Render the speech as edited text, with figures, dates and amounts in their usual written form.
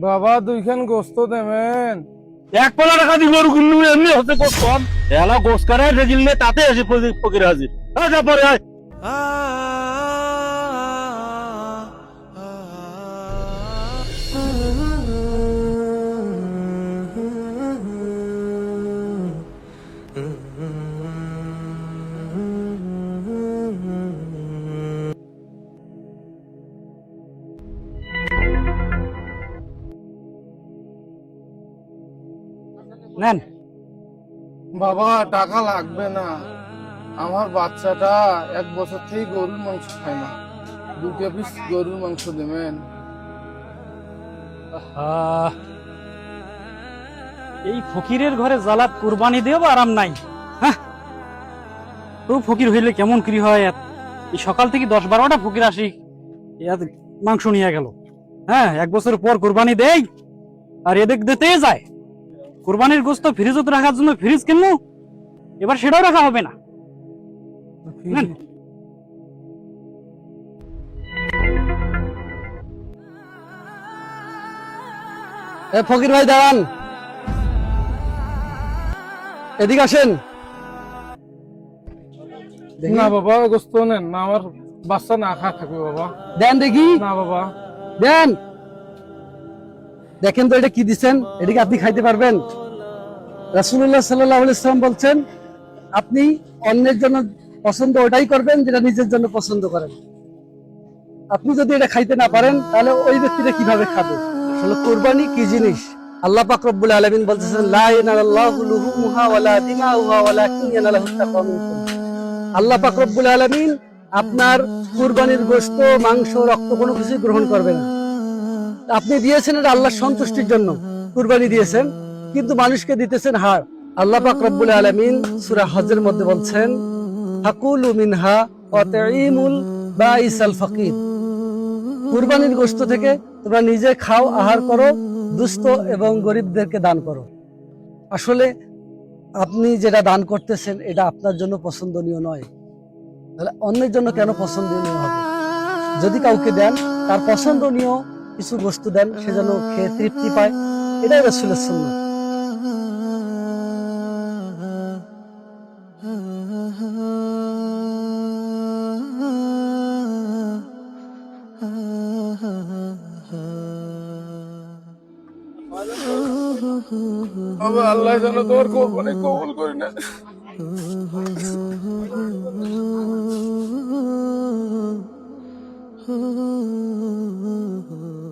বাবা দুইখান গোস্ত দেবেন। এক পালা টাকা দিব কিন্তু এমনি হতে কম এলা গোস করে রেজিলনে তাতে এসে ফকির হাজির যা পরে আয় নেন। বাবা টাকা লাগবে না, আমার বাচ্চাটা 1 বছর থেকে গরুর মাংস খায় না, 2 পিস গরুর মাংস দেবেন। এই ফকিরের ঘরে জালাত কুরবানি দেব আরাম নাই। হ্যাঁ, তো ফকির হইলে কেমন কি হয়। এই সকাল থেকে 10-12টা ফকির আসি মাংস নিয়ে গেল। হ্যাঁ, 1 বছর পর কুরবানি দেই আর এদিক দিতে যায়। কুরবানির গোস্ত ফ্রিজত রাখার জন্য ফ্রিজ কিনবো, এবার সেটাও রাখা হবে না। ফকির ভাই দাঁড়ান, এদিকে আসেন। না বাবা গোস্ত নেন না, আমার বাচ্চা না খা থাকবে বাবা। দেন দেখি। না বাবা দেন, দেখেন তো এটা কি দিচ্ছেন, এটা কি আপনি খাইতে পারবেন? রাসূলুল্লাহ সাল্লাল্লাহু আলাইহি ওয়াসাল্লাম বলছেন, আপনি অন্যের জন্য পছন্দ ওটাই করবেন যেটা নিজের জন্য পছন্দ করেন। আপনি যদি এটা খাইতে না পারেন তাহলে ওই ব্যক্তিটা কিভাবে খাবে? আসলে কুরবানি কি জিনিস? আল্লাহ পাক রব্বুল আলামিন বলতেছেন, লা ইয়ানালাল্লাহু লুহুমুহা ওয়ালা দিমাউহা ওয়ালাকিন ইয়ানালাহুত তাকওয়া মিনকুম। আল্লাহ পাক রব্বুল আলামিন আপনার কুরবানির গোশত, মাংস, রক্ত কোনো কিছু গ্রহণ করবে না। আপনি দিয়েছেন এটা আল্লাহর সন্তুষ্টির জন্য কুরবানি দিয়েছেন, কিন্তু মানুষকে দিতেছেন হাড়। আল্লাহ পাক রব্বুল আলামিন সূরা হজের মধ্যে বলছেন, ফাকুলু মিনহা ওয়া তাঈমুল বাইসাল ফাকির। কুরবানির গোশত থেকে তোমরা নিজে খাও, আহার করো, দুস্থ এবং গরিবদেরকে দান করো। আসলে আপনি যেটা দান করতেছেন এটা আপনার জন্য পছন্দনীয় নয়, তাহলে অন্যের জন্য কেন পছন্দনীয় হবে? যদি কাউকে দেন তার পছন্দনীয় কিছু বস্তু দেন, সে যেন খেয়ে তৃপ্তি পায়, এটাই রাসূলের সুন্নাত। বাবা আল্লাহ যেন তোমার কোরবানি কবুল করে নেন। oh